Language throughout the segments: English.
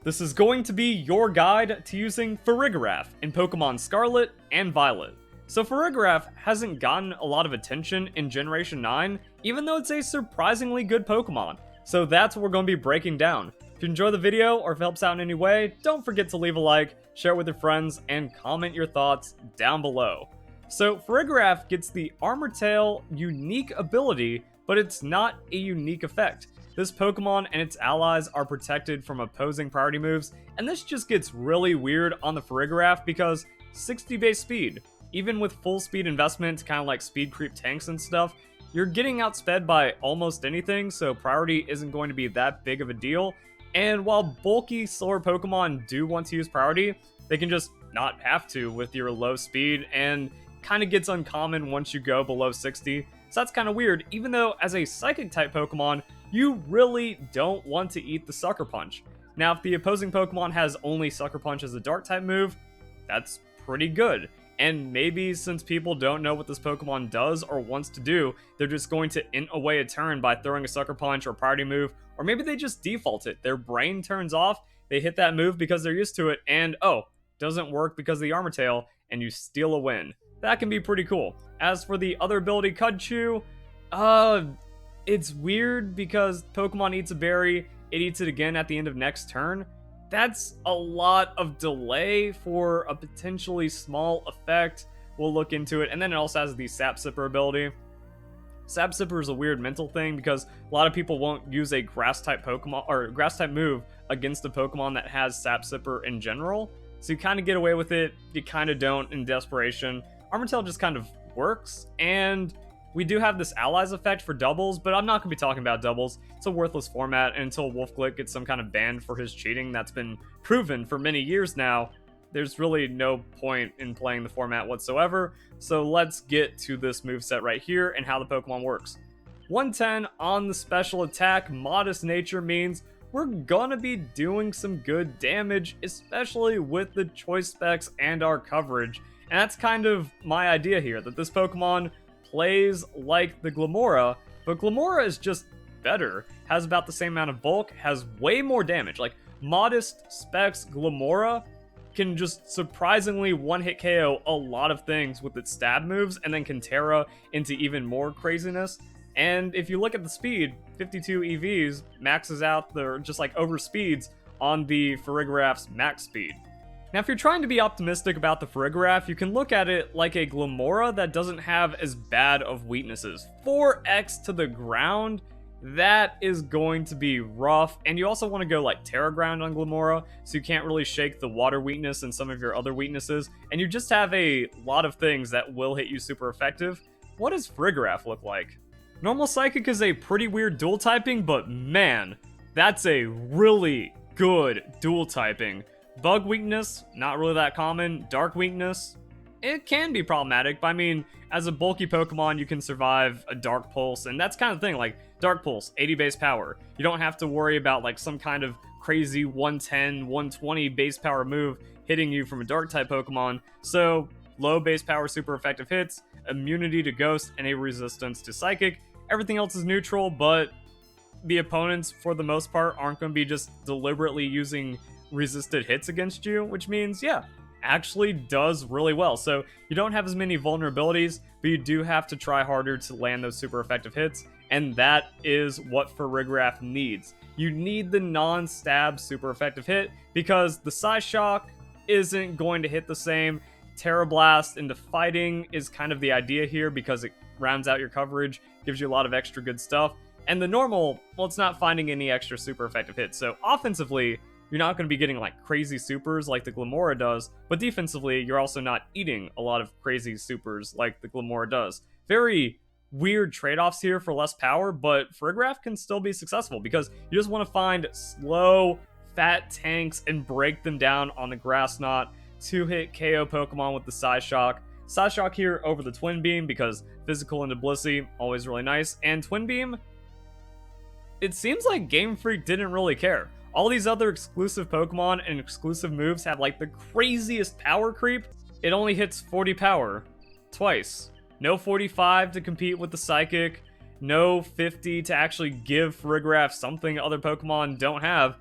This is going to be your guide to using Farigiraf in Pokemon Scarlet and Violet. So Farigiraf hasn't gotten a lot of attention in Generation 9, even though it's a surprisingly good Pokemon. So that's what we're going to be breaking down. If you enjoy the video or if it helps out in any way, don't forget to leave a like, share it with your friends, and comment your thoughts down below. So Farigiraf gets the Armor Tail unique ability, but it's not a unique effect. This Pokemon and its allies are protected from opposing priority moves, and this just gets really weird on the Farigiraf because 60 base speed, even with full speed investment to kind of like speed creep tanks and stuff, you're getting outsped by almost anything, so priority isn't going to be that big of a deal. And while bulky, slower Pokemon do want to use priority, they can just not have to with your low speed, and kind of gets uncommon once you go below 60. So that's kind of weird, even though as a Psychic type Pokemon, you really don't want to eat the Sucker Punch. Now, if the opposing Pokemon has only Sucker Punch as a Dark type move, that's pretty good. And maybe since people don't know what this Pokemon does or wants to do, they're just going to int away a turn by throwing a Sucker Punch or priority move, or maybe they just default it. Their brain turns off, they hit that move because they're used to it, and oh, doesn't work because of the Armor Tail, and you steal a win. That can be pretty cool. As for the other ability, Cudchew, it's weird because Pokemon eats a berry, it eats it again at the end of next turn. That's a lot of delay for a potentially small effect. We'll look into it. And then it also has the Sap Sipper ability. Sap Sipper is a weird mental thing because a lot of people won't use a grass type Pokemon or grass type move against a Pokemon that has Sap Sipper in general. So you kind of get away with it, you kind of don't in desperation. Armor Tail just kind of works, and we do have this allies effect for doubles, but I'm not going to be talking about doubles. It's a worthless format, and until Wolfglick gets some kind of ban for his cheating that's been proven for many years now, there's really no point in playing the format whatsoever. So let's get to this moveset right here and how the Pokemon works. 110 on the special attack. Modest nature means we're gonna be doing some good damage, especially with the choice specs and our coverage. And that's kind of my idea here, that this Pokemon plays like the Glimmora, but Glimmora is just better, has about the same amount of bulk, has way more damage. Like, modest specs Glimmora can just surprisingly one-hit KO a lot of things with its stab moves, and then can Terra into even more craziness. And if you look at the speed, 52 EVs maxes out the just like overspeeds on the Farigiraf's max speed. Now, if you're trying to be optimistic about the Farigiraf, you can look at it like a Glimmora that doesn't have as bad of weaknesses. 4x to the ground, that is going to be rough. And you also want to go like Terra Ground on Glimmora, so you can't really shake the water weakness and some of your other weaknesses. And you just have a lot of things that will hit you super effective. What does Farigiraf look like? Normal Psychic is a pretty weird dual typing, but man, that's a really good dual typing. Bug weakness, not really that common. Dark weakness, it can be problematic, but I mean, as a bulky Pokemon, you can survive a Dark Pulse, and that's kind of the thing, like, Dark Pulse, 80 base power. You don't have to worry about, like, some kind of crazy 110, 120 base power move hitting you from a Dark-type Pokemon, so low base power super effective hits, immunity to Ghost, and a resistance to Psychic. Everything else is neutral, but the opponents, for the most part, aren't going to be just deliberately using resisted hits against you, which means, yeah, actually does really well. So you don't have as many vulnerabilities, but you do have to try harder to land those super effective hits, and that is what Farigiraf needs. You need the non-stab super effective hit, because the Psyshock isn't going to hit the same. Terra Blast into fighting is kind of the idea here, because it rounds out your coverage, gives you a lot of extra good stuff, and the normal, well, it's not finding any extra super effective hits. So offensively, you're not going to be getting like crazy supers like the Glimmora does, but defensively, you're also not eating a lot of crazy supers like the Glimmora does. Very weird trade-offs here for less power, but Farigiraf can still be successful because you just want to find slow, fat tanks and break them down on the Grass Knot. 2-hit KO Pokemon with the Psyshock. Psyshock here over the Twin Beam because physical into Blissey, always really nice. And Twin Beam, it seems like Game Freak didn't really care. All these other exclusive Pokemon and exclusive moves have like the craziest power creep. It only hits 40 power twice. No 45 to compete with the Psychic. No 50 to actually give Farigiraf something other Pokemon don't have.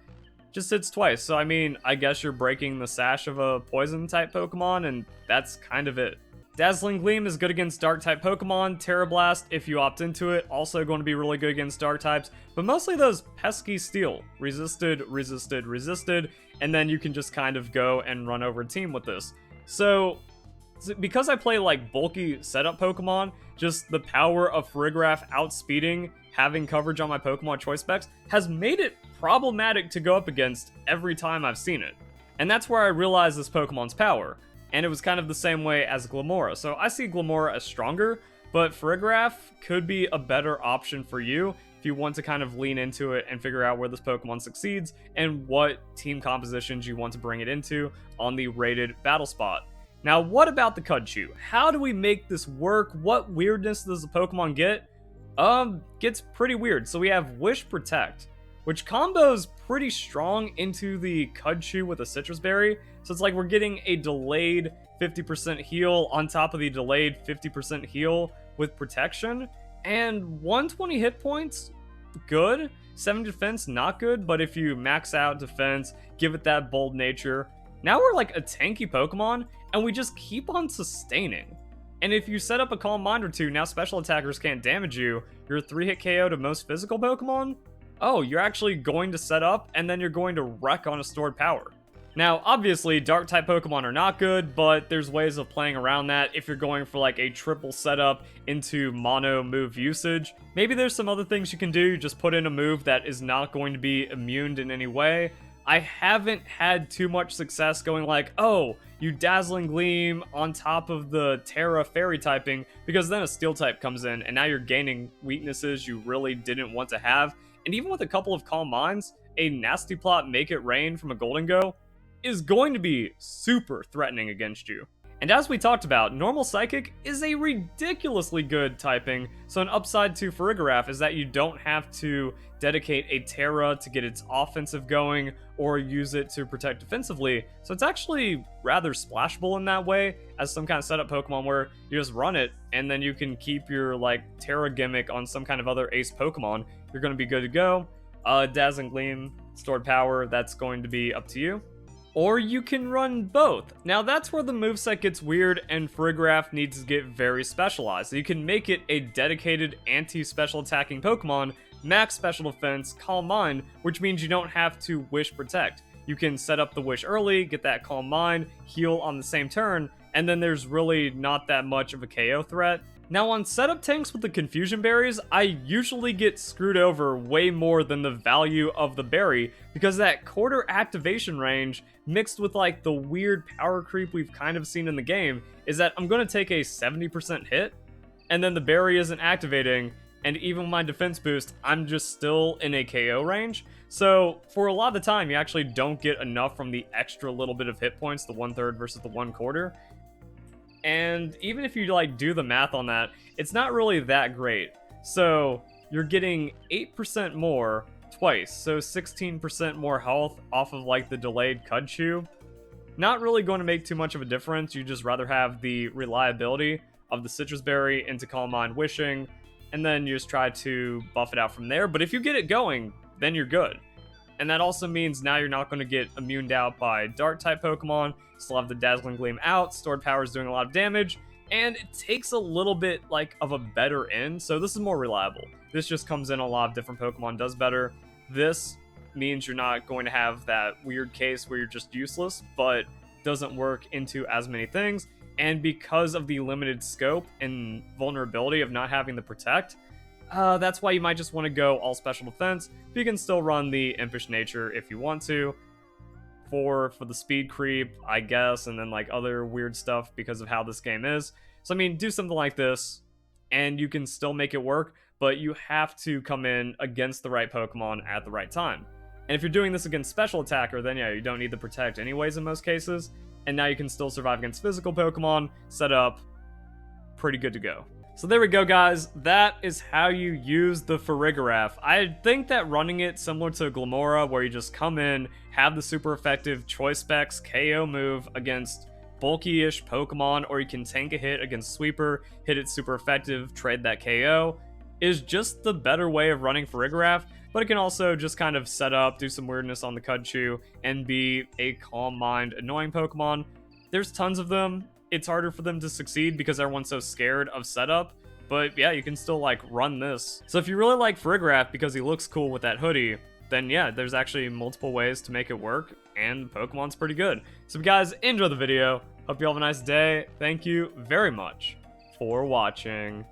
just hits twice. So I mean, I guess you're breaking the sash of a poison type Pokemon, and that's kind of it. Dazzling Gleam is good against dark type Pokemon. Terra Blast, if you opt into it, also going to be really good against dark types, but mostly those pesky steel. Resisted, resisted, resisted, and then you can just kind of go and run over a team with this. So because I play like bulky setup Pokemon, just the power of Farigiraf outspeeding, having coverage on my Pokemon choice specs, has made it problematic to go up against every time I've seen it. And that's where I realized this Pokemon's power. And it was kind of the same way as Glimmora. So I see Glimmora as stronger, but Farigiraf could be a better option for you if you want to kind of lean into it and figure out where this Pokemon succeeds and what team compositions you want to bring it into on the rated battle spot. Now, what about the Cudchew? How do we make this work? What weirdness does the Pokemon get? Gets pretty weird. So we have Wish Protect, which combos pretty strong into the Cudchew with a Citrus Berry. So it's like we're getting a delayed 50% heal on top of the delayed 50% heal with protection. And 120 hit points, good. 70 defense, not good. But if you max out defense, give it that bold nature, now we're like a tanky Pokemon, and we just keep on sustaining. And if you set up a Calm Mind or two, now special attackers can't damage you. You're a 3-hit KO to most physical Pokemon. Oh, you're actually going to set up, and then you're going to wreck on a stored power. Now, obviously, Dark-type Pokemon are not good, but there's ways of playing around that if you're going for like a triple setup into mono move usage. Maybe there's some other things you can do, just put in a move that is not going to be immune in any way. I haven't had too much success going like, oh, you Dazzling Gleam on top of the Terra Fairy typing, because then a Steel type comes in, and now you're gaining weaknesses you really didn't want to have. And even with a couple of Calm Minds, a Nasty Plot Make It Rain from a Golden Go is going to be super threatening against you. And as we talked about, Normal Psychic is a ridiculously good typing, so an upside to Farigiraf is that you don't have to dedicate a Terra to get its offensive going, or use it to protect defensively, so it's actually rather splashable in that way, as some kind of setup Pokemon where you just run it, and then you can keep your like Terra gimmick on some kind of other ace Pokemon, you're going to be good to go. Dazzling Gleam, stored power, that's going to be up to you. Or you can run both. Now that's where the moveset gets weird and Farigiraf needs to get very specialized. So you can make it a dedicated anti-special attacking Pokemon, max special defense, Calm Mind, which means you don't have to Wish Protect. You can set up the Wish early, get that Calm Mind, heal on the same turn, and then there's really not that much of a KO threat. Now on setup tanks with the Confusion Berries, I usually get screwed over way more than the value of the berry, because that quarter activation range, mixed with like the weird power creep we've kind of seen in the game, is that I'm going to take a 70% hit, and then the berry isn't activating, and even with my defense boost, I'm just still in a KO range. So for a lot of the time, you actually don't get enough from the extra little bit of hit points, the 1/3 versus the 1/4. And even if you like do the math on that, it's not really that great. So you're getting 8% more twice, so 16% more health off of like the delayed Cudchew. Not really going to make too much of a difference. You just rather have the reliability of the Citrus Berry into Calm Mind Wishing, and then you just try to buff it out from there. But if you get it going, then you're good. And that also means now you're not going to get immuned out by Dark-type Pokemon. Still have the Dazzling Gleam out, stored power is doing a lot of damage, and it takes a little bit like of a better end, so this is more reliable. This just comes in a lot of different Pokemon, does better. This means you're not going to have that weird case where you're just useless, but doesn't work into as many things, and because of the limited scope and vulnerability of not having the Protect, that's why you might just want to go all special defense, but you can still run the Impish Nature if you want to. For the speed creep, I guess, and then like other weird stuff because of how this game is. So I mean, do something like this, and you can still make it work, but you have to come in against the right Pokemon at the right time. And if you're doing this against Special Attacker, then yeah, you don't need the Protect anyways in most cases, and now you can still survive against physical Pokemon, set up, pretty good to go. So there we go, guys. That is how you use the Farigiraf. I think that running it similar to Glimmora, where you just come in, have the super effective Choice Specs KO move against bulky-ish Pokemon, or you can tank a hit against Sweeper, hit it super effective, trade that KO, is just the better way of running Farigiraf. but it can also just kind of set up, do some weirdness on the Cudchew, and be a Calm Mind annoying Pokemon. There's tons of them. It's harder for them to succeed because everyone's so scared of setup, but yeah, you can still like run this. So if you really like Farigiraf because he looks cool with that hoodie, then yeah, there's actually multiple ways to make it work, and Pokemon's pretty good. So if you guys enjoy the video, hope you all have a nice day. Thank you very much for watching.